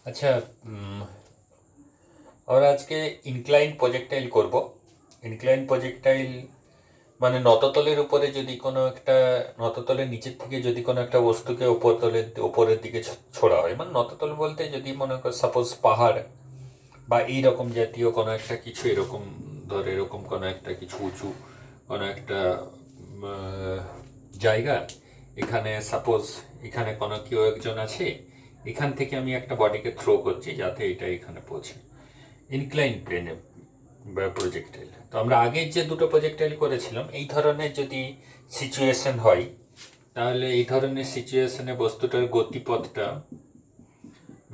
আচ্ছা, আমরা আজকে ইনক্লাইন প্রজেক্টাইল করব। ইনক্লাইন প্রজেক্টাইল মানে নততলের উপরে যদি কোনো একটা, নততলের নিচের থেকে যদি কোনো একটা বস্তুকে উপরের দিকে ছোড়া হয়, মানে নততল বলতে যদি মনে কর সাপোজ পাহাড় বা এইরকম জাতীয় কোনো একটা কিছু, এরকম ধর এরকম কোনো একটা কিছু উঁচু কোনো একটা জায়গা, এখানে সাপোজ এখানে কোনো কেউ একজন আছে, এখান থেকে আমি একটা বডিকে থ্রো করছি যাতে এটা এখানে পৌঁছে ইনক্লাইন প্লেনে বা প্রজেক্টাইল। তো আমরা আগের যে দুটো প্রজেক্টাইল করেছিলাম, এই ধরনের যদি সিচুয়েশন হয়, তাহলে এই ধরনের সিচুয়েশনে বস্তুটার গতিপথটা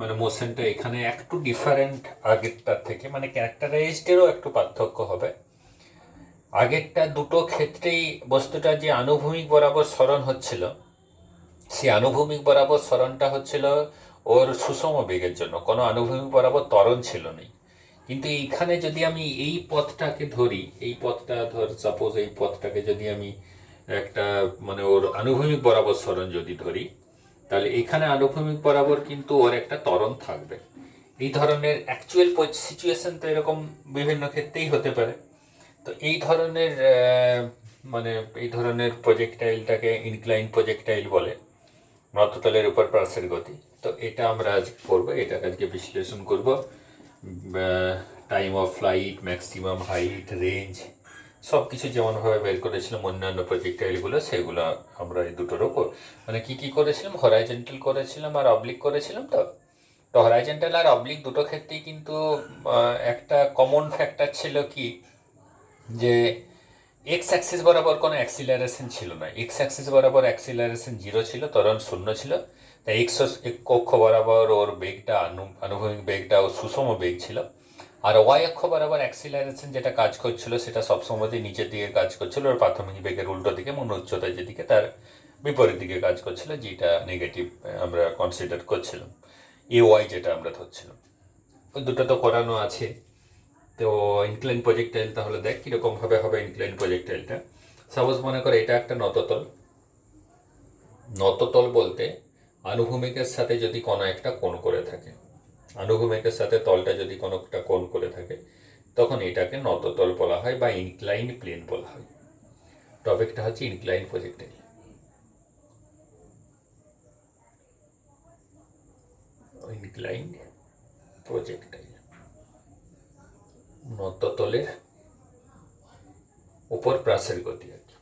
মানে মোশনটা এখানে একটু ডিফারেন্ট আগেরটার থেকে, মানে ক্যারেক্টারাইজডেরও একটু পার্থক্য হবে। আগেরটা দুটো ক্ষেত্রেই বস্তুটা যে আনুভূমিক বরাবর সরণ হচ্ছিল, সেই আনুভূমিক বরাবর সরণটা হচ্ছিল ওর সুষম বেগের জন্য, কোনো আনুভূমিক বরাবর ত্বরণ ছিল না। কিন্তু এইখানে যদি আমি এই পথটাকে ধরি, এই পথটা ধর সাপোজ এই পথটাকে যদি আমি একটা মানে ওর আনুভূমিক বরাবর সরণ যদি ধরি, তাহলে এখানে আনুভূমিক বরাবর কিন্তু ওর একটা ত্বরণ থাকবে। এই ধরনের অ্যাকচুয়াল সিচুয়েশন তো এরকম বিভিন্ন ক্ষেত্রেই হতে পারে। তো এই ধরনের মানে এই ধরনের প্রজেক্টাইলটাকে ইনক্লাইন প্রজেক্টাইল বলে, নততলের উপর পার্শ্বের গতি। তো এটা আমরা আজ করবো, এটাকে আজকে বিশ্লেষণ করব। Time of flight, maximum height, range, সব কিছু যেমনভাবে বের করেছিলাম অন্যান্য প্রজেক্টাইলগুলো, সেগুলো আমরা এই দুটোর ওপর মানে কী কী করেছিলাম, হরাইজেন্টাল করেছিলাম আর অবলিক করেছিলাম। তো তো হরাইজেন্টাল আর অবলিক দুটো ক্ষেত্রেই কিন্তু একটা কমন ফ্যাক্টর ছিল কি, যে এক্স অ্যাক্সিস বরাবর কোনো অ্যাক্সিলারেশন ছিল না। এক্স অ্যাক্সিস বরাবর অ্যাক্সিলারেশন 0 ছিল, ত্বরণ 0 ছিল। তাই এক্স অক্ষ বরাবর ওর বেগটা আনুভূমিক বেগটা ও সুষম বেগ ছিল। আর ওয়াই অক্ষ বরাবর অ্যাক্সিলারেশন যেটা কাজ করছিল সেটা সবসময়ই নিচের দিকে কাজ করছিল, ওর প্রাথমিক বেগের উল্টো দিকে, মূল উচ্চতার যেদিকে তার বিপরীত দিকে কাজ করছিল, যেটা নেগেটিভ আমরা কনসিডার করছিলাম, এ ওয়াই যেটা আমরা ধরছিলাম। ওই দুটো তো করানো আছে। তো ইনক্লাইন প্রজেক্টাইল তাহলে দেখ কীরকমভাবে হবে ইনক্লাইন প্রজেক্টাইলটা। সাপোজ মনে করে এটা একটা নততল। নততল বলতে আনুভূমিকের সাথে যদি কোনো একটা কোণ করে থাকে, আনুভূমিকের সাথে তলটা যদি কোনো একটা কোণ করে থাকে, তখন এটাকে নততল বলা হয় বা ইনক্লাইন প্লেন বলা হয়। টপিকটা হচ্ছে ইনক্লাইন প্রজেক্টাইল। ইনক্লাইন প্রজেক্টাইল নততলের উপর প্রাসের গতি আর কি।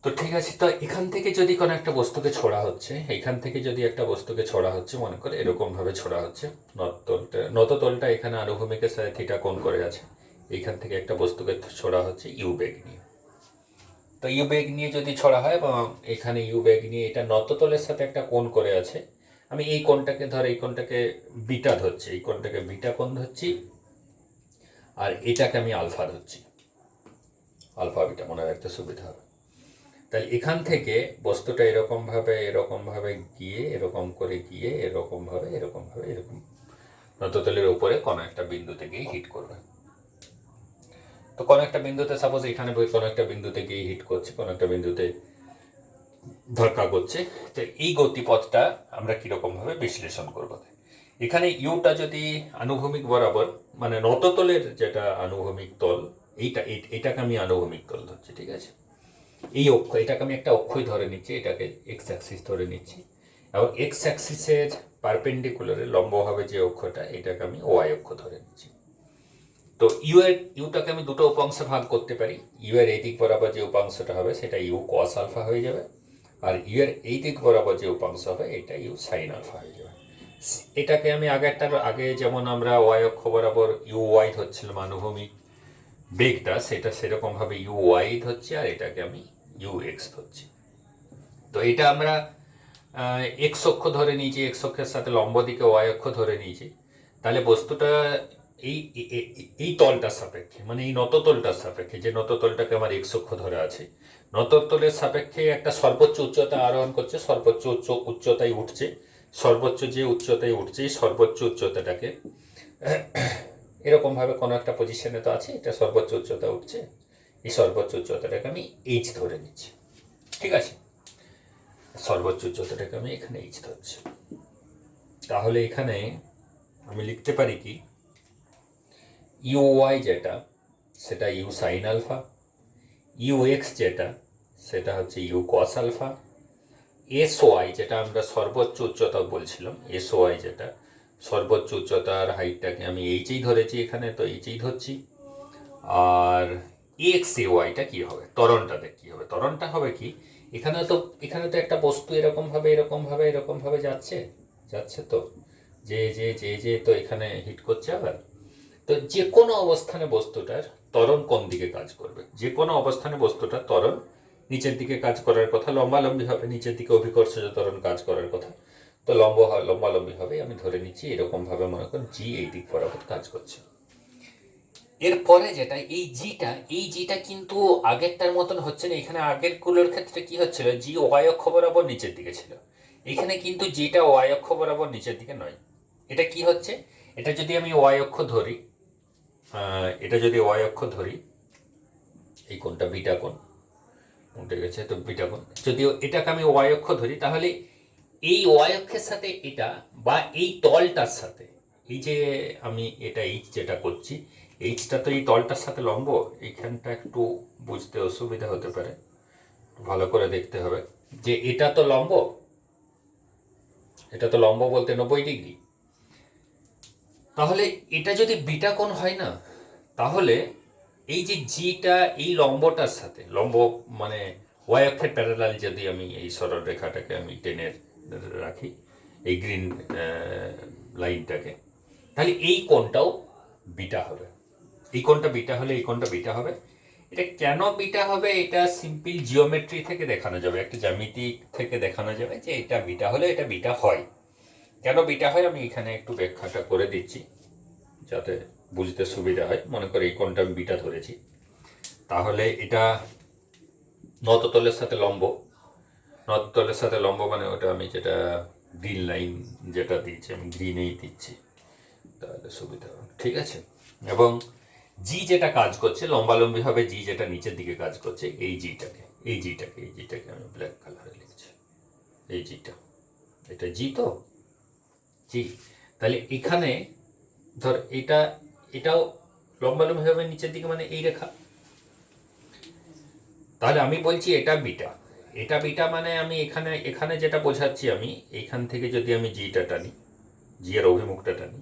তো ঠিক আছে, তো এখান থেকে যদি কোনো একটা বস্তুকে ছোড়া হচ্ছে, এখান থেকে যদি একটা বস্তুকে ছোড়া হচ্ছে, মনে করে এরকমভাবে ছোড়া হচ্ছে, নততলটা এখানে আনুভূমিকের সাথে থিটা কোণ করে আছে, এইখান থেকে একটা বস্তুকে ছোড়া হচ্ছে ইউ বেগ নিয়ে। তো ইউ বেগ নিয়ে যদি ছোড়া হয়, এবং এখানে ইউ বেগ নিয়ে এটা নততলের সাথে একটা কোণ করে আছে, আমি এই কোণটাকে ধর, এই কোণটাকে বিটা ধরছি, এই কোণটাকে বিটা কোণ ধরছি, আর এটাকে আমি আলফা ধরছি। আলফা বিটা মনে রাখতে সুবিধা হবে। তাহলে এখান থেকে বস্তুটা এরকমভাবে গিয়ে, এরকম করে গিয়ে, এরকমভাবে এরকম নততলের উপরে কোনো একটা বিন্দুতে গিয়ে হিট করবে। তো কোনো একটা বিন্দুতে সাপোজ এখানে কোনো একটা বিন্দুতে গিয়ে হিট করছে, কোনো একটা বিন্দুতে ধাক্কা করছে। তো এই গতিপথটা আমরা কীরকমভাবে বিশ্লেষণ করবো। এখানে ইউটা যদি আনুভূমিক বরাবর, মানে নততলের যেটা আনুভূমিক তল, এটাকে আমি আনুভূমিক তল ধরছি, ঠিক আছে। এই অক্ষ, এটাকে আমি একটা অক্ষই ধরে নিচ্ছি, এটাকে এক্স অ্যাক্সিস ধরে নিচ্ছি, এবং এক্স অ্যাক্সিসের পারপেন্ডিকুলারে লম্বভাবে যে অক্ষটা, এটাকে আমি ওয়াই অক্ষ ধরে নিচ্ছি। তো ইউটাকে আমি দুটো উপাংশে ভাগ করতে পারি। ইউ এর এই দিক বরাবর যে উপাংশটা হবে সেটা ইউ কস আলফা হয়ে যাবে, আর ইউ এর এই দিক বরাবর যে উপাংশ হবে এটা ইউ সাইন আলফা হয়ে যাবে। এটাকে আমি আগে যেমন আমরা ওয়াই অক্ষ বরাবর ইউ ওয়াই ধরছিলাম আনুভূমিক বেগটা, সেটা সেরকমভাবে ইউ ওয়াই ধরছি, আর এটাকে আমি ইউ এক্স ধরছি। তো এটা আমরা এক্স অক্ষ ধরে নিয়েছি, এক্স অক্ষের সাথে লম্ব দিকে ওয়াই অক্ষ ধরে নিয়েছি। তাহলে বস্তুটা এই এই তলটার সাপেক্ষে, মানে এই নততলটার সাপেক্ষে, যে নততলটাকে আমার এক্স অক্ষ ধরে আছে, নততলের সাপেক্ষে একটা সর্বোচ্চ উচ্চতা আরোহণ করছে, সর্বোচ্চ উচ্চতায় উঠছে। সর্বোচ্চ যে উচ্চতায় উঠছে, সর্বোচ্চ উচ্চতাটাকে এরকমভাবে কোনো একটা পজিশনে তো আছে, এটা সর্বোচ্চ উচ্চতা উঠছে, এই সর্বোচ্চ উচ্চতাটাকে আমি এইচ ধরে নিচ্ছি, ঠিক আছে। সর্বোচ্চ উচ্চতাটাকে আমি এখানে এইচ ধরছি। তাহলে এখানে আমি লিখতে পারি কি, ইউ ওয়াই যেটা সেটা u sine alpha, u x যেটা সেটা হচ্ছে u cos alpha, s y যেটা আমরা সর্বোচ্চ উচ্চতা বলছিলাম, এস ওয়াই যেটা সর্বোচ্চ উচ্চতার হাইটটাকে আমি এইচেই ধরেছি এখানে, তো এইচেই ধরছি। আর এক্স এ ওয়াইটা কী হবে, ত্বরণটাতে কী হবে, ত্বরণটা হবে কি, এখানে তো একটা বস্তু এরকমভাবে যাচ্ছে যাচ্ছে তো, যে তো এখানে হিট করছে আবার। তো যে কোনো অবস্থানে বস্তুটার ত্বরণ কোন দিকে কাজ করবে, যে কোনো অবস্থানে বস্তুটার ত্বরণ নিচের দিকে কাজ করার কথা, লম্বালম্বি হবে, নিচের দিকে অভিকর্ষজ ত্বরণ কাজ করার কথা, তো লম্বালম্বি হবে। আমি ধরে নিচ্ছি এরকমভাবে মনে করুন জি এই দিক বরাবর কাজ করছে। এরপরে যেটা এই জিটা কিন্তু আগেরটার মতন হচ্ছে না। এখানে আগেরগুলোর ক্ষেত্রে কি হচ্ছিল, জি ওয়াই অক্ষ বরাবর নিচের দিকে ছিল, এখানে কিন্তু জিটা ওয়াই অক্ষ বরাবর নিচের দিকে নয়। এটা কি হচ্ছে, এটা যদি আমি ওয়াই অক্ষ ধরি, এই কোণটা বিটা কোণ উঠে গেছে, তো বিটা কোণ, যদিও এটাকে আমি ওয়াই অক্ষ ধরি, তাহলে এই ওয়াই অক্ষের সাথে এটা বা এই তলটার সাথে, এই যে আমি এটা এইচ যেটা করছি, এইচটা তো এই তলটার সাথে লম্ব। এইখানটা একটু বুঝতে অসুবিধা হতে পারে, ভালো করে দেখতে হবে যে এটা তো লম্ব বলতে 90 ডিগ্রি। তাহলে এটা যদি বিটা কোণ হয় না, তাহলে এই যে জিটা এই লম্বটার সাথে, লম্ব মানে ওয়াই অক্ষের প্যারালাল যদি আমি এই সরল রেখাটাকে আমি টেনে রাখি, এই গ্রিন লাইনটাকে, তাহলে এই কোণটাও বিটা হবে। এই কোণটা বিটা হলে এই কোণটা বিটা হবে। এটা কেন বিটা হবে, এটা সিম্পল জিওমেট্রি থেকে দেখানো যাবে, একটা জ্যামিতি থেকে দেখানো যাবে যে এটা বিটা হলে এটা বিটা হয়। কেন বিটা হয় আমি এখানে একটু ব্যাখ্যাটা করে দিচ্ছি যাতে বুঝতে সুবিধা হয়। মনে করে এই কোণটা আমি বিটা ধরেছি, তাহলে এটা নততলের সাথে লম্ব মানে ওটা আমি যেটা গ্রিন লাইন যেটা দিচ্ছি আমি গ্রিনেই দিচ্ছি, তাহলে সুবিধা হবে, ঠিক আছে। এবং জি যেটা কাজ করছে লম্বালম্বি হবে, জি যেটা নিচের দিকে কাজ করছে, এই জিটাকে আমি ব্ল্যাক কালারে লিখছি, এই জিটা, এটা জি তো জি। তাহলে এখানে ধর এটাও লম্বালম্বি হবে নিচের দিকে, মানে এই রেখা। তাহলে আমি বলছি এটা বিটা মানে আমি এখানে যেটা বোঝাচ্ছি, আমি এইখান থেকে যদি আমি জিটা টানি, জি এর অভিমুখটা টানি,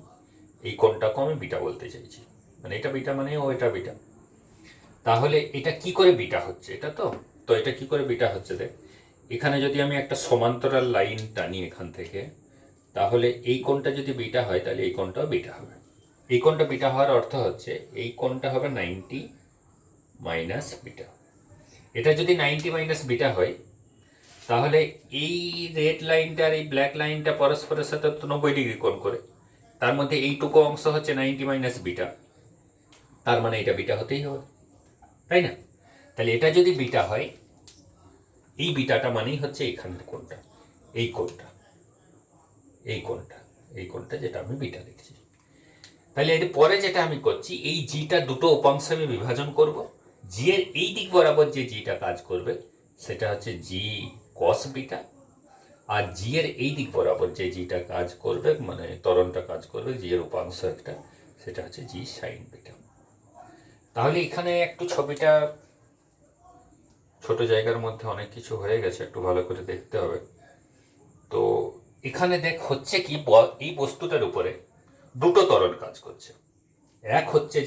এই কোণটাকেও আমি বিটা বলতে চাইছি, মানে এটা বিটা মানে ও এটা বিটা। তাহলে এটা কি করে বিটা হচ্ছে, এটা তো এটা কি করে বিটা হচ্ছে, দেখ এখানে যদি আমি একটা সমান্তরাল লাইন টানি এখান থেকে, তাহলে এই কোণটা যদি বিটা হয় তাহলে এই কোণটাও বিটা হবে। এই কোণটা বিটা হওয়ার অর্থ হচ্ছে এই কোণটা হবে 90 মাইনাস বিটা। এটা যদি 90 মাইনাস বিটা হয়, তাহলে এই রেড লাইনটা আর এই ব্ল্যাক লাইনটা পরস্পরের সাথে 90 ডিগ্রি কোণ করে, তার মধ্যে এইটুকু অংশ হচ্ছে 90 মাইনাস বিটা, তার মানে এটা বিটা হতেই হবে, তাই না? তাহলে এটা যদি বিটা হয়, এই বিটাটা মানেই হচ্ছে এখানের কোণটা, এই কোণটা যেটা আমি বিটা লিখছি। তাহলে এর পরে যেটা আমি করছি, এই জিটা দুটো উপাংশে আমি বিভাজন করব। জি এর এই দিক বরাবর যে জিটা কাজ করবে সেটা হচ্ছে জি কস বিটা, আর জি এর এই দিক বরাবর যে জিটা কাজ করবে, মানে ত্বরণটা কাজ করবে, জি এর উপাংশ একটা, সেটা হচ্ছে জি সাইন বিটা। তাহলে এখানে একটু ছবিটা ছোট জায়গার মধ্যে অনেক কিছু হয়ে গেছে, একটু ভালো করে দেখতে হবে। তো এখানে দেখ হচ্ছে কি, এই বস্তুটার উপরে দুটো ত্বরণ কাজ করছে। এক হচ্ছে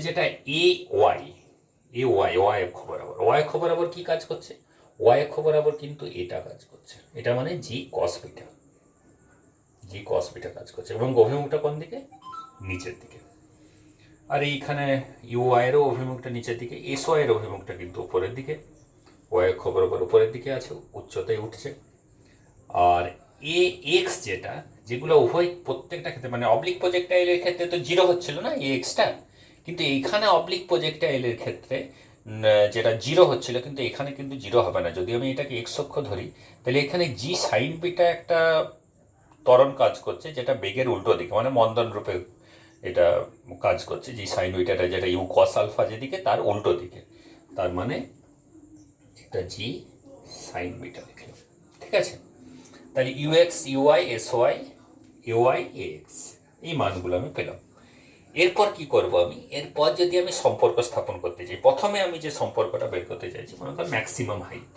যেটা এ ওয়াই অক্ষ বরাবর কি কাজ করছে, ওয়াই অক্ষ বরাবর কিন্তু এটা কাজ করছে, এটা মানে জি কস বিটা কাজ করছে, এবং অভিমুখটা কোন দিকে, নিচের দিকে। আর এইখানে ইউ ওয়াইয়েরও অভিমুখটা নিচের দিকে, এস ওয়াইয়ের অভিমুখটা কিন্তু উপরের দিকে, ওয়াই অক্ষ বরাবর উপরের দিকে আছে, উচ্চতায় উঠছে। আর এ এক্স যেগুলো উভয় প্রত্যেকটা ক্ষেত্রে, মানে অবলিক প্রজেক্টাইলের ক্ষেত্রে তো জিরো হচ্ছিল না এই এক্সটা, কিন্তু এইখানে অবলিক প্রজেক্টাইলের ক্ষেত্রে যেটা জিরো হচ্ছিল, কিন্তু এখানে কিন্তু জিরো হবে না। যদি আমি এটাকে এক্স অক্ষ ধরি, তাহলে এখানে জি সাইন বিটা একটা ত্বরণ কাজ করছে, যেটা বেগের উল্টো দিকে, মানে মন্দন রূপে এটা কাজ করছে। জি সাইন বিটাটা যেটা ইউ কস আলফা যেদিকে, তার উল্টো দিকে, তার মানে এটা জি সাইন বিটা লিখলাম, ঠিক আছে। তাহলে u x u i s y u i x এই মানগুলো আমি পেলাম। এরপর কি করব আমি, এরপর যদি আমি সম্পর্ক স্থাপন করতে চাই, প্রথমে আমি যে সম্পর্কটা বের করতে চাইছি মনে কর maximum height,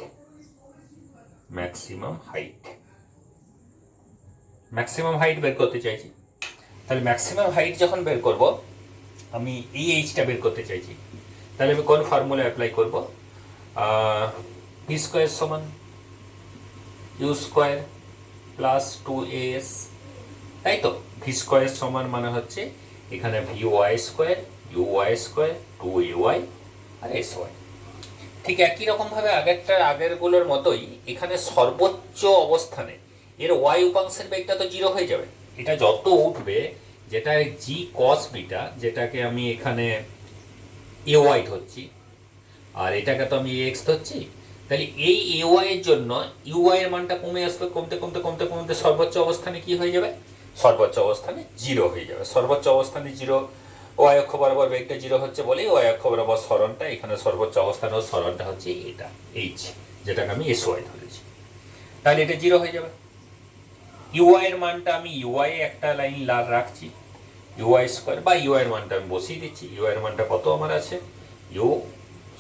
maximum height, maximum height বের করতে চাইছি। তাহলে ম্যাক্সিমাম হাইট যখন বের করব আমি এই এইচটা বের করতে চাইছি, তাহলে আমি কোন ফর্মুলা অ্যাপ্লাই করব, ভি স্কোয়ার সমান ইউ স্কোয়ার প্লাস 2as, তাই তো। ভি স্কোয়ার সমান মানে হচ্ছে এখানে v y square u y square 2ay আর এস ওয়াই। ঠিক একই রকমভাবে আগেরগুলোর মতোই এখানে সর্বোচ্চ অবস্থানে এর ওয়াই উপাংশের বেগটা তো 0 হয়ে যাবে। এটা যত উঠবে, যেটা জি কস বিটা, যেটাকে আমি এখানে এ ওয়াই ধরছি আর এটাকে তো আমি এক্স ধরছি, তাহলে এই এ ওয়াই এর জন্য ইউআই এর মানটা কমে আসবে, কমতে কমতে কমতে কমতে সর্বোচ্চ অবস্থানে কি হয়ে যাবে, সর্বোচ্চ অবস্থানে 0 হয়ে যাবে। সর্বোচ্চ অবস্থানে 0, ওয়াই অক্ষ বরাবর বেগটা 0 হচ্ছে বলেই ওয়াই অক্ষ বরাবর সরণটা, এখানে সর্বোচ্চ অবস্থানের সরণটা হচ্ছে এটা এইচ, যেটাকে আমি এস ওয়াই ধরেছি। তাহলে এটা 0 হয়ে যাবে। ইউআই এর মানটা আমি ইউআই একটা লাইন লাল রাখছি, ইউআই স্কোয়ার বা ইউআই এর মানটা আমি বসিয়ে দিচ্ছি। ইউআই এর মানটা কত আমার আছে, u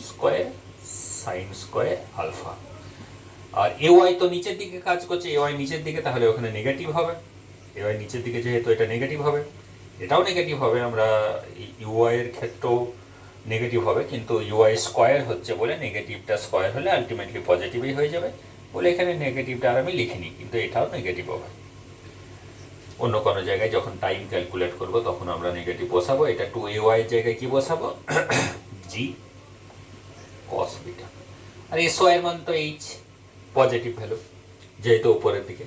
square sine square alpha. আর এ ওয়াই তো নিচের দিকে কাজ করছে, এ ওয়াই নিচের দিকে, তাহলে ওখানে নেগেটিভ হবে। এ ওয়াই নিচের দিকে যেহেতু এটা নেগেটিভ হবে, এটাও নেগেটিভ হবে। আমরা ইউআই এর ক্ষেত্রেও নেগেটিভ হবে, কিন্তু ইউআই স্কোয়ার হচ্ছে বলে নেগেটিভটা স্কোয়ার হলে আলটিমেটলি পজিটিভই হয়ে যাবে বলে এখানে নেগেটিভটা আর আমি লিখিনি, কিন্তু এটাও নেগেটিভ হবে। অন্য কোনো জায়গায় যখন টাইম ক্যালকুলেট করব তখন আমরা নেগেটিভ বসাবো। এটা 2ay এর জায়গায় কি বসাবো, জি কস বিটা। আর এস ওয়াই এর মান তো এইচ, পজিটিভ ভ্যালু যেহেতু উপরের দিকে।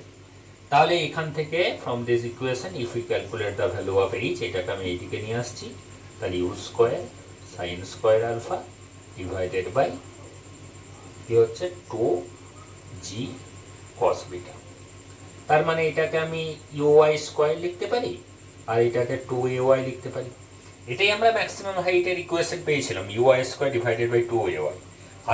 তাহলে এখান থেকে from this equation if you calculate the value of h, এটাকে আমি এইদিকে নিয়ে আসছি। তাহলে u square sine square alpha divided by কি হচ্ছে 2g cos বিটা। তার মানে এটাকে আমি ইউআই স্কোয়ার লিখতে পারি আর এটাকে 2ay লিখতে পারি। এটাই আমরা ম্যাক্সিমাম হাইটের ইকুয়েশন পেয়েছিলাম, UI square divided by 2ay।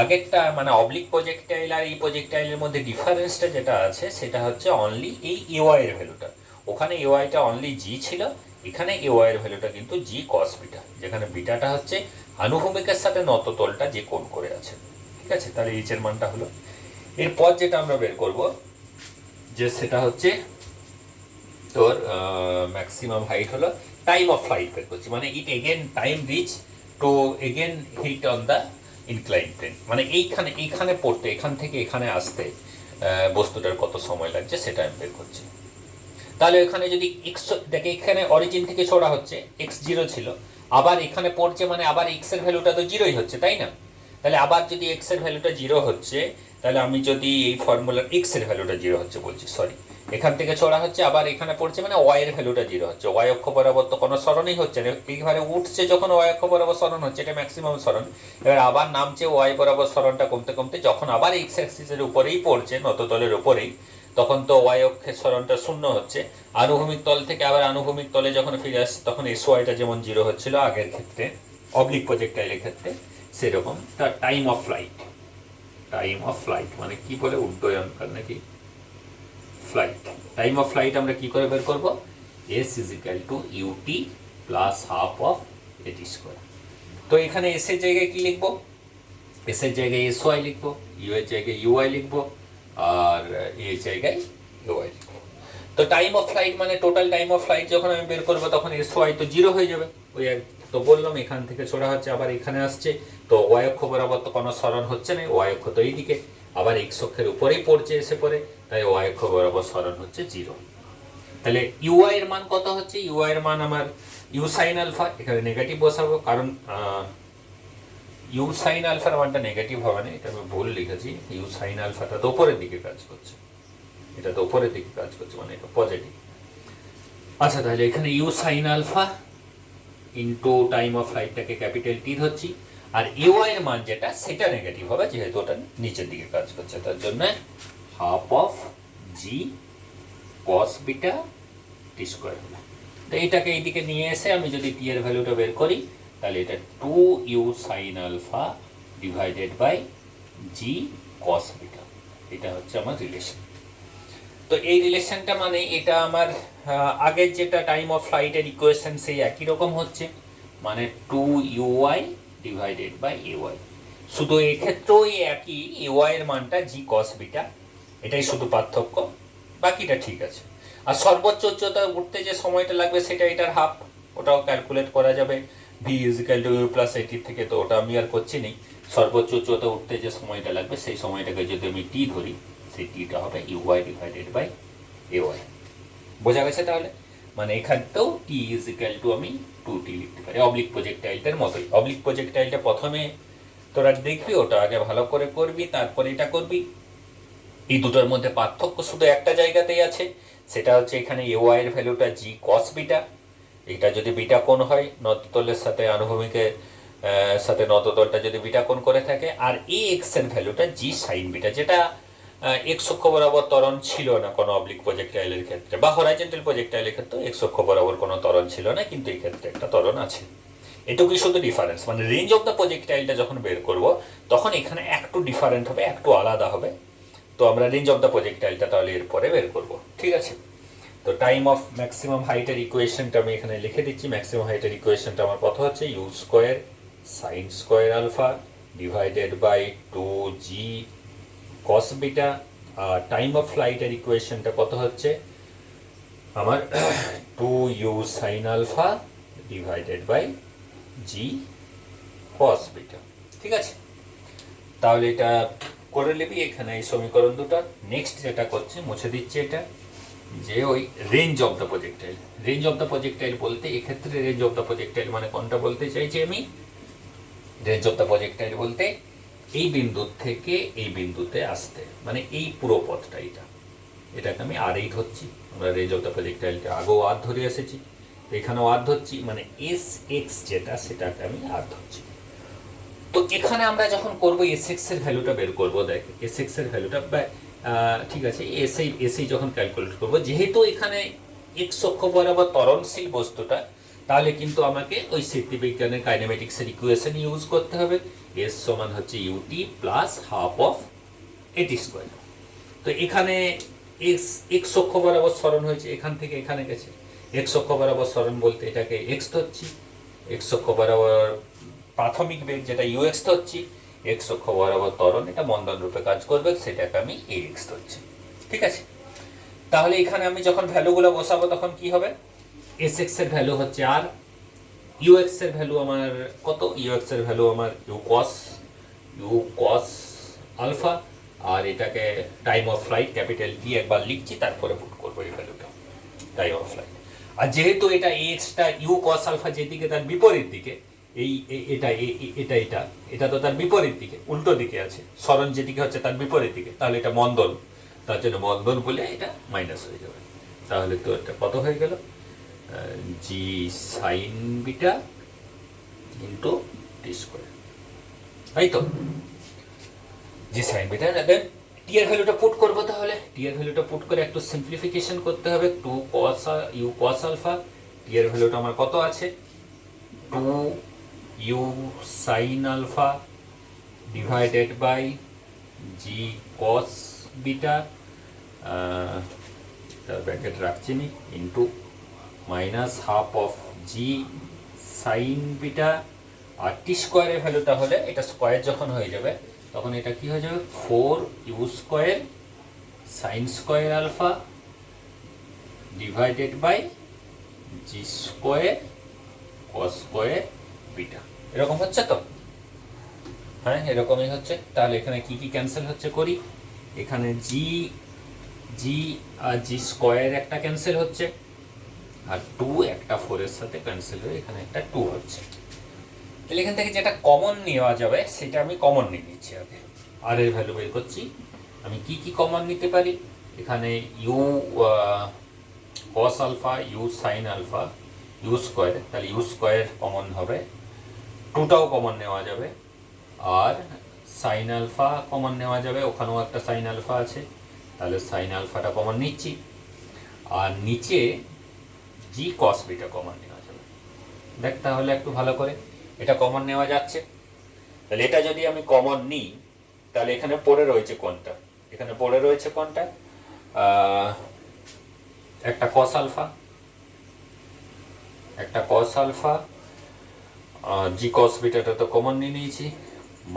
আগেরটা মানে অবলিক প্রজেক্টাইল আর এই প্রজেক্টাইলের মধ্যে ডিফারেন্সটা যেটা আছে সেটা হচ্ছে অনলি এই এওয়াই এর ভ্যালুটা। ওখানে এওয়াইটা অনলি জি ছিল, এখানে এওয়াই এর ভ্যালুটা কিন্তু জি কস বিটা, যেখানে বিটাটা হচ্ছে আনুভূমিকের সাথে নততলটা যে কোণ করে আছে। ঠিক আছে, তাহলে এইচ এর মানটা হলো। এরপর যেটা আমরা বের করব যে সেটা হচ্ছে তোর ম্যাক্সিমাম হাইট হলো টাইম অফ ফ্লাইট বের করছি, মানে it again time reach to again hit on the incline plane, মানে এইখানে পড়তে, এখান থেকে এখানে আসতে বস্তুটার কত সময় লাগছে সেটা আমি বের করছি। তাহলে এখানে যদি এক্স দেখে, এখানে অরিজিন থেকে ছোড়া হচ্ছে, এক্স 0 ছিল, আবার এখানে পড়ছে মানে আবার এক্স এর ভ্যালুটা তো 0ই হচ্ছে, তাই না? তাহলে আবার যদি এক্স এর ভ্যালুটা 0 হচ্ছে, তাহলে আমি যদি এই ফর্মুলার এক্স এর ভ্যালুটা 0 হচ্ছে বলছি, সরি, এখান থেকে ছোড়া হচ্ছে আবার এখানে পড়ছে মানে ওয়াই এর ভ্যালুটা 0 হচ্ছে। ওয়াই অক্ষ বরাবর তো কোনো সরণই হচ্ছে না, এইভাবে উঠছে যখন ওয়াই অক্ষ বরাবর সরণ হচ্ছে, এটা ম্যাক্সিমাম সরণ। এবার আবার নামছে ওয়াই বরাবর সরণটা কমতে কমতে, যখন আবার এক্স অ্যাক্সিসের উপরেই পড়ছে, নততলের উপরেই, তখন তো ওয়াই অক্ষের সরণটা 0 হচ্ছে। আনুভূমিক তল থেকে আবার আনুভূমিক তলে যখন ফিরে আসছে তখন এস ওয়াইটা যেমন 0 হচ্ছিল আগের ক্ষেত্রে, অবলিক প্রজেক্টাইলের ক্ষেত্রে সেরকম। তার time of flight, time of flight মানে কি বলে, উড্ডয়নকাল নাকি ফ্লাইট। টাইম অফ ফ্লাইট আমরা কি করে বের করব, s is equal to ut plus half of at square. তো এখানে এস এর জায়গায় কি লিখবো, এস এর জায়গায় এস ওয়াই লিখবো, ইউ এর জায়গায় ইউআই লিখবো, আর এর জায়গায় ইউআই লিখবো। তো টাইম অফ ফ্লাইট মানে টোটাল টাইম অফ ফ্লাইট যখন আমি বের করবো তখন এস ওয়াই তো 0 হয়ে যাবে। ওই তো বললাম এখান থেকে ছোড়া হচ্ছে আবার এখানে আসছে, তো ওয়াই অক্ষ বরাবর তো কোনো সরণ হচ্ছে না, ওয়াই অক্ষ তো এইদিকে, আবার এক্স অক্ষের উপরেই পড়ছে এসে পড়ে, তাই ওয়াই অক্ষ বরাবর সরণ হচ্ছে 0। তাহলে ইউআই এর মান কত হচ্ছে, ইউআই এর মান আমার ইউ সাইন আলফা, এখানে নেগেটিভ বসাবো কারণ ইউ সাইন আলফার মানটা নেগেটিভ হবে না, এটা আমি ভুল লিখেছি। ইউ সাইন আলফাটা তো উপরের দিকে কাজ করছে, এটা তো উপরের দিকে কাজ করছে মানে এটা পজিটিভ। আচ্ছা, তাহলে এখানে U sine alpha into time of ফ্লাইটটাকে ক্যাপিটাল টি ধরছি, আর ইউআই এর মান যেটা সেটা নেগেটিভ হবে যেহেতু ওটা নিচের দিকে কাজ করছে, তার জন্য half of G cos beta T square হলো। তো এইটাকে এইদিকে নিয়ে এসে আমি যদি টি এর ভ্যালুটা বের করি, তাহলে এটা 2u sine alpha divided by G cos beta, এটা হচ্ছে আমার রিলেশন। তো এই রিলেশনটা মানে এটা আমার আগের যেটা টাইম অফ ফ্লাইটের ইকুয়েশন সেই একই রকম হচ্ছে, মানে 2uy ডিভাইডেড বাই ay। শুধু এক্ষেত্রেও এই একই, ay এর মানটা জি কস বিটা, এটাই শুধু পার্থক্য, বাকিটা ঠিক আছে। আর সর্বোচ্চ উচ্চতা উঠতে যে সময়টা লাগবে সেটা এটার হাফ, ওটাও ক্যালকুলেট করা যাবে, V equal to U plus A T থেকে, তো ওটা আমি আর করছি নি। সর্বোচ্চ উচ্চতা উঠতে যে সময়টা লাগবে সেই সময়টাকে যদি আমি টি ধরি, সেই টিটা হবে ইউআই ডিভাইডেড বাই এওয়াই। বোঝা গেছে তাহলে? মানে এখানতেও টি ইজিক্যাল টু আমি 2t লিখতে পারি, অবলিক প্রজেক্টাইলটার মতোই। অবলিক প্রজেক্টাইলটা প্রথমে তোরা দেখবি, ওটা আগে ভালো করে করবি, তারপরে এটা করবি। এই দুটোর মধ্যে পার্থক্য শুধু একটা জায়গাতেই আছে, সেটা হচ্ছে এখানে এওয়াই এর ভ্যালুটা জি কস বিটা, এটা যদি বিটা কোণ হয়, নততলের সাথে আনুভূমিকের সাথে নততলটা যদি বিটা কোণ করে থাকে, আর এ এক্স এর ভ্যালুটা জি সাইন বিটা, যেটা এক্স অক্ষ বরাবর ত্বরণ ছিল না কোনো অবলিক প্রজেক্টাইলের ক্ষেত্রে, বা হরাইজন্টাল প্রজেক্টাইলের ক্ষেত্রে এক্স অক্ষ বরাবর কোনো ত্বরণ ছিল না, কিন্তু এই ক্ষেত্রে একটা ত্বরণ আছে। এটুকুই শুধু ডিফারেন্স, মানে রেঞ্জ অফ দ্য প্রজেক্টাইলটা যখন বের করব তখন এখানে একটু ডিফারেন্ট হবে, একটু আলাদা হবে। তো আমরা রেঞ্জ অফ দ্য প্রজেক্টাইলটা তাহলে এরপরে বের করব, ঠিক আছে? তো টাইম অফ ম্যাক্সিমাম হাইটের ইকুয়েশনটা আমি এখানে লিখে দিচ্ছি। ম্যাক্সিমাম হাইটের ইকুয়েশনটা আমার কত হচ্ছে, you square sine square alpha divided by 2g cos beta. আর টাইম অফ ফ্লাইটের ইকুয়েশনটা কত হচ্ছে আমার 2u sine alpha divided by g cos beta, ঠিক আছে? তাহলে এটা করে নিবি এখানে এই সমীকরণ দুটো। নেক্সট যেটা করছে, মুছে দিচ্ছি এটা, যে ওই range of the projectile. Range of the projectile বলতে এক্ষেত্রে রেঞ্জ অফ দ্য প্রজেক্টাইল মানে কোনটা বলতে চাইছি আমি, রেঞ্জ অফ দ্য প্রজেক্টাইল বলতে এই বিন্দু থেকে এই বিন্দুতে আসতে, মানে এই পুরো পথটা, এটাকে আমি আর এই ধরছি। আমরা রেঞ্জ অফ দ্য প্রজেক্টাইলটা আগেও আর ধরে এসেছি, এখানেও আর ধরছি, মানে এস এক্স যেটা সেটাকে আমি আর ধরছি। তো এখানে আমরা যখন করবো এস এক্স এর ভ্যালুটা বের করবো, দেখ এস এক্স এর ভ্যালুটা, ঠিক আছে, এসআই যখন ক্যালকুলেট করবো, যেহেতু এখানে এক্স অক্ষ বরাবর ত্বরণশীল বস্তুটা, তাহলে কিন্তু আমাকে ওই স্থিতিবিজ্ঞানের কাইনেমেটিক্সের ইকুয়েশন ইউজ করতে হবে। এস সমান হচ্ছে UT plus half of at square. তো এখানে এক্স অক্ষ বরাবর সরণ হয়েছে, এখান থেকে এখানে গেছে। এক্স অক্ষ বরাবর সরণ বলতে এটাকে এক্স ধরছি, এক্স অক্ষ বরাবর প্রাথমিক বেগ যেটা ইউএক্স ধরছি, এক্স অক্ষ বরাবর ত্বরণ এটা মন্দন রূপে কাজ করবে, সেটাকে আমি এ এক্স ধরছি, ঠিক আছে? তাহলে এখানে আমি যখন ভ্যালুগুলো বসাবো তখন কি হবে, এস এক্স এর ভ্যালু হচ্ছে আর, ইউএক্স এর ভ্যালু আমার কত, ইউএক্স এর ভ্যালু আমার ইউ কস আলফা, আর এটাকে time of flight capital T একবার লিখছি, তারপরে পুট করবো এই ভ্যালুটা, টাইম অফ ফ্লাইট। আর যেহেতু এটা এক্সটা ইউ কস আলফা যেদিকে তার বিপরীত দিকে, এই এটা এটা এটা এটা তো তার বিপরীত দিকে, উল্টো দিকে আছে, সরণ যেদিকে হচ্ছে তার বিপরীত দিকে, তাহলে এটা মন্দন, তার জন্য মন্দন বলে এটা মাইনাস হয়ে যাবে। তাহলে তো এটা কত হয়ে গেল, জি sine beta into T square, তাই তো? জি সাইন বিটা। দেন টি এর ভ্যালুটা পুট করবো, তাহলে টি এর ভ্যালুটা পুট করে একটু সিম্পলিফিকেশন করতে হবে। 2 cos ইউ cos আলফা, টি এর ভ্যালুটা আমার কত আছে, 2u sin alpha divided by g cos beta, bracket রাখছি নি, into minus half of G sine beta. আর টি স্কোয়ারের ভ্যালুটা হলে, এটা স্কোয়ার যখন হয়ে যাবে তখন এটা কি হয়ে যাবে, 4u square sine square alpha divided by g square cos square beta. এরকম হচ্ছে তো? হ্যাঁ, এরকমই হচ্ছে। তাহলে এখানে কি কি ক্যান্সেল হচ্ছে করি, এখানে জি জি আর জি স্কোয়ার একটা ক্যান্সেল হচ্ছে, আর 2 একটা 4 এর সাথে ক্যান্সেল হয়ে এখানে একটা 2 হচ্ছে। তাহলে এখান থেকে যেটা কমন নেওয়া যাবে সেটা আমি কমন নিয়ে নিচ্ছি আগে, আর এর ভ্যালু বের করছি। আমি কি কি কমন নিতে পারি, এখানে u cos alpha, u sine alpha, u square, তাহলে ইউ স্কোয়ার কমন হবে, 2টাও কমন নেওয়া যাবে, আর সাইন আলফা কমন নেওয়া যাবে, ওখানেও একটা সাইন আলফা আছে, তাহলে সাইন আলফাটা কমন নিচ্ছি, আর নিচে জি কস বিটা কমন নেওয়া যাবে। দেখ তাহলে একটু ভালো করে, এটা কমন নেওয়া যাচ্ছে, তাহলে এটা যদি আমি কমন নিই, তাহলে এখানে পড়ে রয়েছে কোনটা, এখানে পড়ে রয়েছে কোনটা, একটা কস আলফা, একটা কস আলফা, জি কস বিটাটা তো কমন নিয়ে নিয়েছি,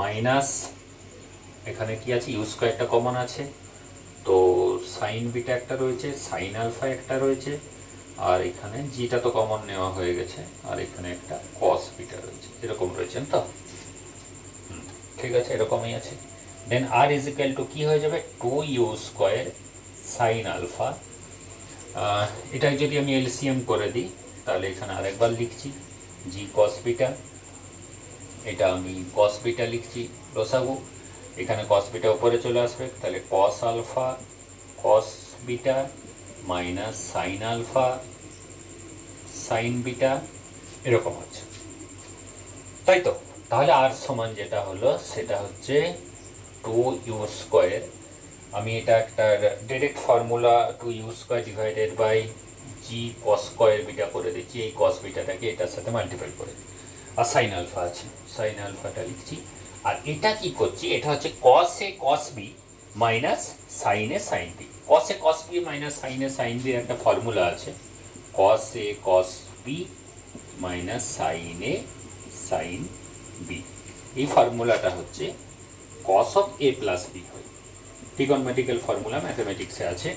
মাইনাস এখানে কি আছে, ইউ স্কোয়ারটা কমন আছে, তো সাইন বিটা একটা রয়েছে, সাইন আলফা একটা রয়েছে, আর এখানে জিটা তো কমন নেওয়া হয়ে গেছে, আর এখানে একটা কস বিটা রয়েছে, এরকম রয়েছেন তো। ঠিক আছে, এরকমই আছে। দেন আর ইজ ইকুয়াল টু কী হয়ে যাবে, 2u স্কোয়ার সাইন আলফা। এটাই যদি আমি এলসিএম করে দিই তাহলে এখানে আরেকবার লিখছি জি কস বিটা, এটা আমি কস বিটা লিখছি লসাগু, এখানে কস বিটা উপরে চলে আসবে, তাহলে cos alpha cos beta minus sine alpha sine beta, এরকম হচ্ছে, তাই তো। তাহলে আর সমান যেটা হলো সেটা হচ্ছে 2u স্কোয়ার, আমি এটা একটা direct formula 2u square divided by G cos square beta করে দিচ্ছি, এই কস বিটাটাকে এটার সাথে মাল্টিপ্লাই করে দিই, আর সাইন আলফা আছে, সাইন আলফাটা লিখছি, আর এটা কি করছি, এটা হচ্ছে cos a cos b minus sine a sine b. Cos a cos b minus sine a sine b একটা ফর্মুলা আছে, cos a cos b minus sine a sine b, এই ফর্মুলাটা হচ্ছে cos of a plus b হয়, trigonometrical formula ম্যাথমেটিক্সে আছে।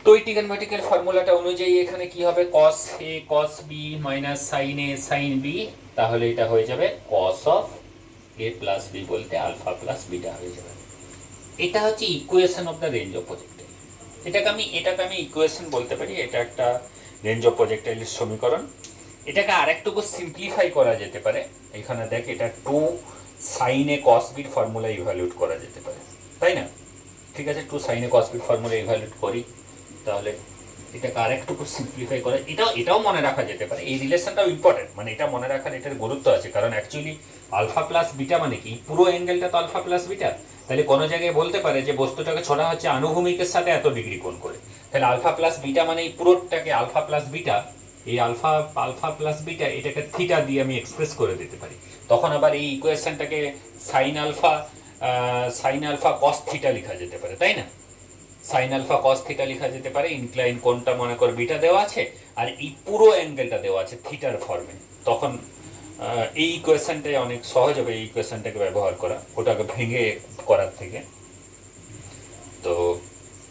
তো এই ট্রিগনমেটিক্যাল ফর্মুলাটা অনুযায়ী এখানে কি হবে, cos a cos b minus sine a sine b, তাহলে এটা হয়ে যাবে cos of a plus b বলতে আলফা প্লাস বিটা হয়ে যাবে। এটা হচ্ছে equation of the range of projectile, এটাকে আমি ইকুয়েশন বলতে পারি, এটা একটা রেঞ্জ অফ প্রজেক্টাইলের সমীকরণ। এটাকে আরেকটুকু সিম্পলিফাই করা যেতে পারে, এখানে দেখ এটা 2 সাইন এ কস বির ফর্মুলা ইভ্যালুয়েট করা যেতে পারে, তাই না? ঠিক আছে, 2 সাইন এ কস বির ফর্মুলা ইভ্যালুয়েট করি, তাহলে এটাকে আরেকটুকু সিম্পলিফাই করে, এটাও মনে রাখা যেতে পারে, এই রিলেশনটাও ইম্পর্টেন্ট, মানে এটা মনে রাখার এটার গুরুত্ব আছে, কারণ অ্যাকচুয়ালি আলফা প্লাস বিটা মানে কি, পুরো অ্যাঙ্গেলটা তো আলফা প্লাস বিটা, তাহলে কোনো জায়গায় বলতে পারে যে বস্তুটাকে ছোড়া হচ্ছে আনুভূমিকের সাথে এত ডিগ্রি কোণ করে, তাহলে আলফা প্লাস বিটা মানে এই পুরোটাকে আলফা প্লাস বিটা, এই আলফা প্লাস বিটা এটাকে থিটা দিয়ে আমি এক্সপ্রেস করে দিতে পারি, তখন আবার এই ইকুয়েশনটাকে সাইন আলফা কস থিটা লেখা যেতে পারে, তাই না? সাইন আলফা কস থিটা লেখা যেতে পারে, ইনক্লাইন কোণটা মনে কর বিটা দেওয়া আছে, আর এই পুরো অ্যাঙ্গেলটা দেওয়া আছে থিটার ফর্মে, তখন এই ইকুয়েশনটাই অনেক সহজ হবে, এই ইকুয়েশনটাকে ব্যবহার করা, ওটাকে ভেঙে করার থেকে। তো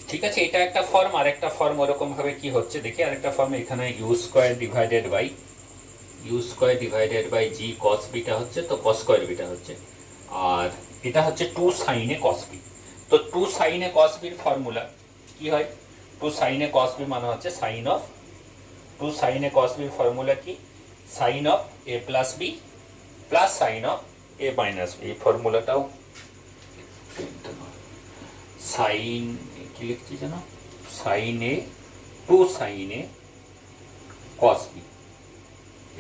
ঠিক আছে, এটা একটা ফর্ম, আর একটা ফর্ম ওরকমভাবে কি হচ্ছে দেখি, আরেকটা ফর্ম এখানে u square divided by G cos beta হচ্ছে, তো কস স্কোয়ার বিটা হচ্ছে, আর এটা হচ্ছে 2 সাইনে কস বি। তো 2 সাইনে কস বির ফর্মুলা কি হয়, 2 সাইনে কস বি মানে হচ্ছে সাইন অফ, 2 সাইনে কস বির ফর্মুলা কি, sine of a plus b plus sine of a minus b, এই ফর্মুলাটাও সাইন কি লিখছি যেন, sine a 2 sine a cos b,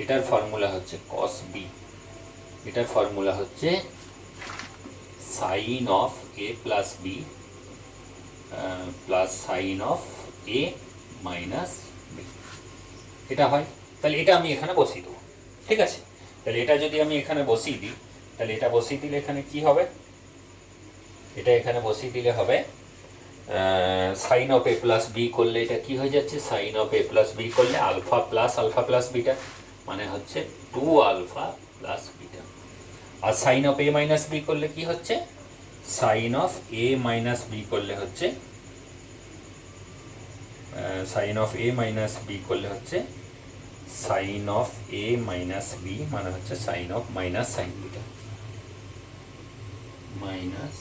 এটার ফর্মুলা হচ্ছে কস বি, এটার ফর্মুলা হচ্ছে sine of a plus b plus sine of a minus b, এটা হয়। তাহলে এটা আমি এখানে বসিয়ে দেবো, ঠিক আছে? তাহলে এটা যদি আমি এখানে বসিয়ে দিই, তাহলে এটা বসিয়ে দিলে এখানে কি হবে, এটা এখানে বসিয়ে দিলে হবে sine of a plus b করলে এটা কি হয়ে যাচ্ছে, sine of a plus b করলে আলফা প্লাস বিটা মানে হচ্ছে 2 আলফা প্লাস বিটা, আর sine of a minus b করলে কি হচ্ছে, sine of a minus b করলে হচ্ছে sine of a minus b করলে হচ্ছে sine of a minus b মানে হচ্ছে sine of minus sine beta, minus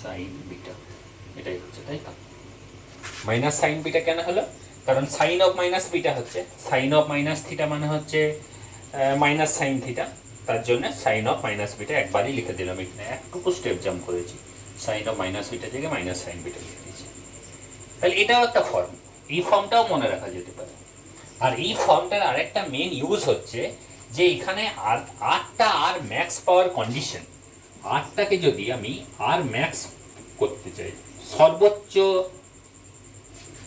sine beta, এটাই হচ্ছে, তাই তো? মাইনাস সাইন বিটা কেন হলো, কারণ সাইন অফ মাইনাস বিটা হচ্ছে সাইন অফ মাইনাস থিটা মানে হচ্ছে মাইনাস সাইন থিটা, তার জন্য সাইন অফ মাইনাস বিটা একবারই লিখে দিলাম, এখানে একটুকু স্টেপ জাম্প করেছি, সাইন অফ মাইনাস বিটা থেকে মাইনাস সাইন বিটা লিখে দিয়েছি। তাহলে এটাও একটা ফর্ম, এই ফর্মটাও মনে রাখা যেতে পারে। আর এই ফর্মটার আরেকটা মেন ইউজ হচ্ছে যে এখানে আরটা আর ম্যাক্স পাওয়ার কন্ডিশন, আরটাকে যদি আমি আর ম্যাক্স করতে চাই, সর্বোচ্চ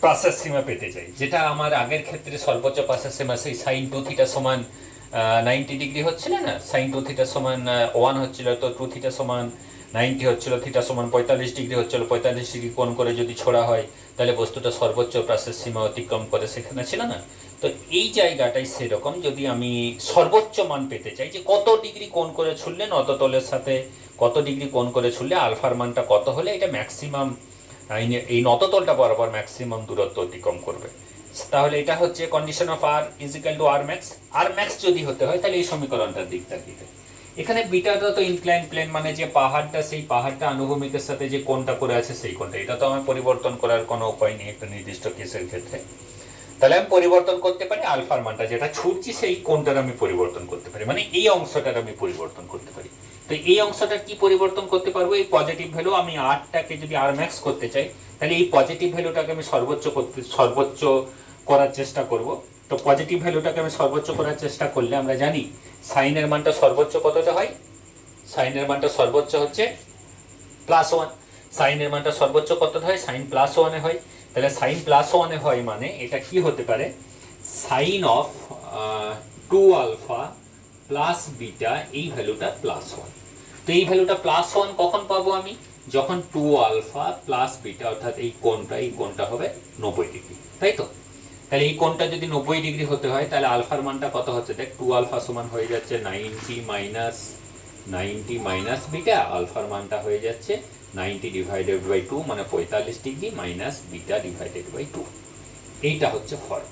প্রাসের সীমা পেতে চাই, যেটা আমার আগের ক্ষেত্রে সর্বোচ্চ প্রাসের সীমা সেই সাইন 2 থিটা সমান 90 ডিগ্রি হচ্ছিল না, সাইন 2 থিটা সমান 1 হচ্ছিল, তো 2 থিটা সমান 90 হচ্ছিল থিটা সমান 45 ডিগ্রি হচ্ছিল, 45 ডিগ্রি কোণ করে যদি ছোড়া হয় তাহলে বস্তুটা সর্বোচ্চ প্রাসের সীমা অতিক্রম করে, সেখানে ছিল না? তো এই জায়গাটাই সেরকম, যদি আমি সর্বোচ্চ মান পেতে চাই যে কত ডিগ্রি কোণ করে ছুড়লে নততলের সাথে কত ডিগ্রি কোণ করে ছুড়লে আলফার মানটা কত হলে এটা ম্যাক্সিমাম এই নততলটা বরাবর ম্যাক্সিমাম দূরত্ব অতিক্রম করবে, তাহলে এটা হচ্ছে condition of r is equal to r max. R max যদি হতে হয় তাহলে এই সমীকরণটার দিক তাকিয়ে, এখানে বিটাটা তো ইনক্লাইন প্লেন, মানে যে পাহাড়টা, সেই পাহাড়টা আনুভূমিকের সাথে যে কোণটা করে আছে সেই কোণটা, এটা তো আমার পরিবর্তন করার কোনো উপায় নেই একটা নির্দিষ্ট কেসের ক্ষেত্রে। তাহলে আমি পরিবর্তন করতে পারি আলফার মানটা, যেটা ছুটছি সেই কোণটার আমি পরিবর্তন করতে পারি, মানে এই অংশটার আমি পরিবর্তন করতে পারি। তো এই অংশটার কি পরিবর্তন করতে পারবো? এই পজিটিভ ভ্যালু, আমি আরটাকে যদি আর ম্যাক্স করতে চাই তাহলে এই পজিটিভ ভ্যালুটাকে আমি সর্বোচ্চ করার চেষ্টা করব। তো পজিটিভ ভ্যালুটাকে আমি সর্বোচ্চ করার চেষ্টা করলে আমরা জানি সাইনের মানটা সর্বোচ্চ কতটা হয়? সাইনের মানটা সর্বোচ্চ হচ্ছে +1। সাইনের মানটা সর্বোচ্চ কতটা হয়? সাইন +1 হয়। তাহলে সাইন +1 হয় মানে এটা কি হতে পারে? Sine of 2 alpha plus beta, এই ভ্যালুটা +1। তো এই ভ্যালুটা +1 কখন পাবো আমি? যখন 2 আলফা প্লাস বিটা, অর্থাৎ এই কোণটা হবে 90 ডিগ্রি, তাই তো? তাহলে এই কোণটা যদি 90 ডিগ্রি হতে হয় তাহলে আলফার মানটা কত হচ্ছে? দেখ, 2 আলফা সমান হয়ে যাচ্ছে 90 মাইনাস বিটা, আলফার মানটা হয়ে যাচ্ছে 90 ডিভাইডেড বাই 2 মানে 45 degree minus beta divided by 2। এইটা হচ্ছে ফর্ম।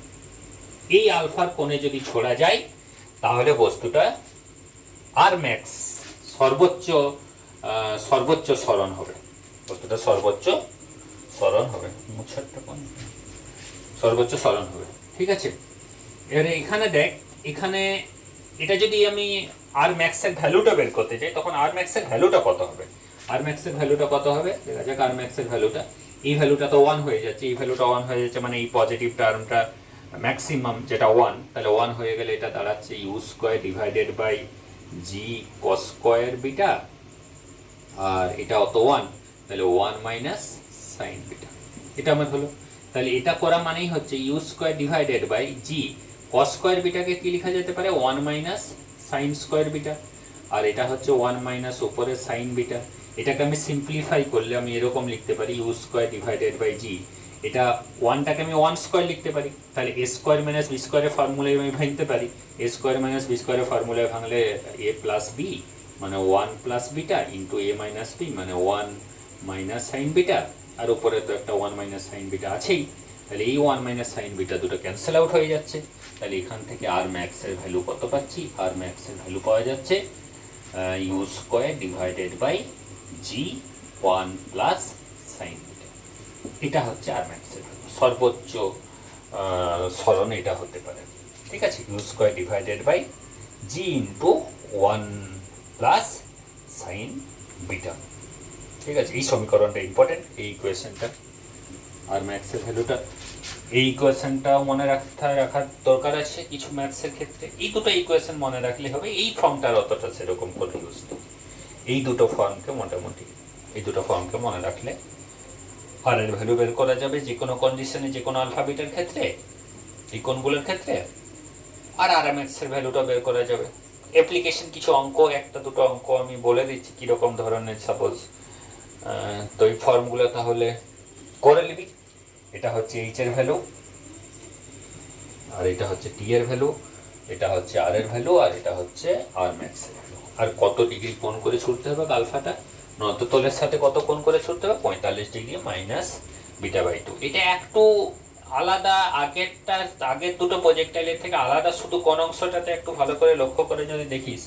এই আলফার কোণে যদি ছোড়া যায় তাহলে বস্তুটা আর ম্যাক্স সর্বোচ্চ সরণ হবে, বস্তুটা সর্বোচ্চ সরণ হবে, সর্বোচ্চ সরণ হবে, ঠিক আছে? এবারে এখানে দেখ, এখানে এটা যদি আমি আর ম্যাক্সের ভ্যালুটা বের করতে চাই তখন আর ম্যাক্সের ভ্যালুটা কত হবে? আর ম্যাক্সের ভ্যালুটা কত হবে দেখা যাক। আর ম্যাক্সের ভ্যালুটা, এই ভ্যালুটা তো 1 হয়ে যাচ্ছে, এই ভ্যালুটা 1 হয়ে যাচ্ছে, মানে এই পজিটিভ টার্মটা ম্যাক্সিমাম যেটা 1, তাহলে 1 হয়ে গেলে এটা দাঁড়াচ্ছে U square divided by G cos square beta, আর এটা অত 1, তাহলে 1 মাইনাস সাইন বিটা, এটা আমার হলো। তাহলে এটা করা মানেই হচ্ছে you square divided by G cos square বিটাকে কি লেখা যেতে পারে? 1 মাইনাস সাইন স্কোয়ার বিটা, আর এটা হচ্ছে 1 মাইনাস উপরে সাইন বিটা। এটাকে আমি সিম্পলিফাই করলে আমি এরকম লিখতে পারি ইউ স্কোয়ার ডিভাইডেড বাই জি, এটা 1টাকে আমি 1 স্কোয়ার লিখতে পারি, তাহলে এ স্কোয়ার মাইনাস বি স্কোয়ারের ফর্মুলায় আমি ভাঙতে পারি, এ স্কোয়ার মাইনাস বি স্কোয়ারের ফর্মুলায় ভাঙলে এ প্লাস বি মানে 1 প্লাস বিটা ইন্টু এ মাইনাস বি মানে 1 মাইনাস সাইন বিটা, আর উপরে তো একটা 1 মাইনাস সাইন বিটা আছেই, তাহলে এই 1 মাইনাস সাইন বিটা দুটো ক্যান্সেল আউট হয়ে যাচ্ছে। তাহলে এখান থেকে আর ম্যাক্সের ভ্যালু কত পাচ্ছি? আর ম্যাক্সের ভ্যালু পাওয়া যাচ্ছে u square divided by g 1 plus sine beta, এটা হচ্ছে আর ম্যাক্সের ভ্যালু, সর্বোচ্চ সরণ এটা হতে পারে, ঠিক আছে? U square divided by g into 1 plus sine beta, ঠিক আছে? এই সমীকরণটা ইম্পর্টেন্ট, এই ইকুয়েশনটা আর ম্যাক্সের ভ্যালুটা, এই ইকুয়েশনটা মনে রাখার দরকার আছে কিছু ম্যাথসের ক্ষেত্রে। এই দুটো ইকুয়েশন মনে রাখলে হবে, এই ফর্মটার অতটা সেরকম করে ইউজ নেই। এই দুটো ফর্মকে মনে রাখলে আর এর ভ্যালু বের করা যাবে যে কোনো কন্ডিশনে, যে কোনো আলফাবেটের ক্ষেত্রে, এই কোনগুলোর ক্ষেত্রে, আর আরএমএক্স এর ভ্যালুটা বের করা যাবে। অ্যাপ্লিকেশন কিছু অঙ্ক, একটা দুটো অঙ্ক আমি বলে দিচ্ছি কীরকম ধরনের, সাপোজ তো এই ফর্মগুলো তাহলে করে নিবি। এটা হচ্ছে এইচ এর ভ্যালু, আর এটা হচ্ছে টি এর ভ্যালু, এটা হচ্ছে আর এর ভ্যালু, আর এটা হচ্ছে আর ম্যাক্স এর ভ্যালু। আর কত ডিগ্রি কোণ করে ছুটতে হবে আলফাটা, নততলের সাথে কত কোণ করে ছুটতে হবে? 45 ডিগ্রি মাইনাস বিটা বাই 2। এটা একটু আলাদা, আগের দুটো প্রজেক্টাইলের থেকে আলাদা, শুধু কোন অংশটাতে একটু ভালো করে লক্ষ্য করে যদি দেখিস,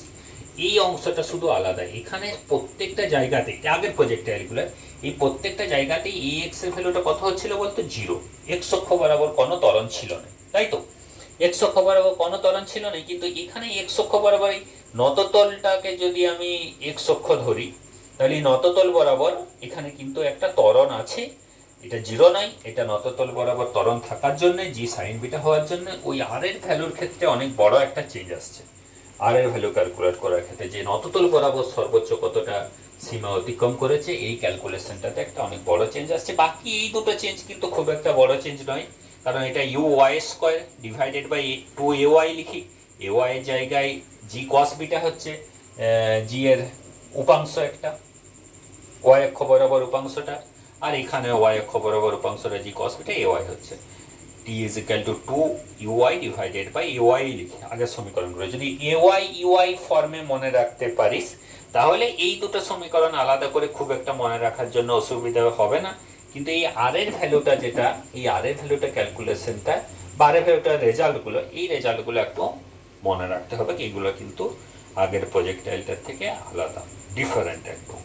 এই অংশটা শুধু আলাদা। এখানে প্রত্যেকটা জায়গাতে, আগের প্রজেক্টাইলগুলো, এই প্রত্যেকটা জায়গাতেই এই এক্স এর ভ্যালুটা কত হচ্ছিল বলতো? 0। এক্স অক্ষ বরাবর কোনো ত্বরণ ছিল না, তাই তো? এক্স অক্ষ বরাবর কোনো ত্বরণ ছিল না, কিন্তু এখানে এক্স অক্ষ বরাবর এই নততলটাকে যদি আমি এক্স অক্ষ ধরি তাহলে এই নততল বরাবর এখানে কিন্তু একটা ত্বরণ আছে, এটা 0 নয়, এটা নততল বরাবর ত্বরণ থাকার জন্য, জি সাইন বিটা হওয়ার জন্য ওই আর এর ভ্যালুর ক্ষেত্রে অনেক বড় একটা চেঞ্জ আসছে। আর এর ভ্যালু ক্যালকুলেট করার ক্ষেত্রে যে নততল বরাবর সর্বোচ্চ কতটা সীমা অতিক্রম করেছে, এই ক্যালকুলেশনটাতে একটা অনেক বড় চেঞ্জ আসছে। বাকি এই দুটো চেঞ্জ কিন্তু খুব একটা বড় চেঞ্জ নয়, কারণ এটা u y square divided by 2ay লিখি, ay এর জায়গায় জি কস বিটা হচ্ছে জি এর উপাংশ একটা, ওয়াই অক্ষ বরাবর উপাংশটা, আর এখানে ওয়াই অক্ষ বরাবর উপাংশটা যে কসটা এ ওয়াই হচ্ছে। T is equal to 2 U I divided by A Y লিখি আগের সমীকরণগুলো। যদি এওয়াই ইউআই ফর্মে মনে রাখতে পারিস তাহলে এই দুটো সমীকরণ আলাদা করে খুব একটা মনে রাখার জন্য অসুবিধা হবে না। কিন্তু এই আর এর ভ্যালুটা যেটা, এই আর এর ভ্যালুটা ক্যালকুলেশনটা বা আর এর ভ্যালুটার রেজাল্টগুলো, এই রেজাল্টগুলো একটু মনে রাখতে হবে। এগুলো কিন্তু আগের প্রজেক্টাইলটার থেকে আলাদা, ডিফারেন্ট একটু।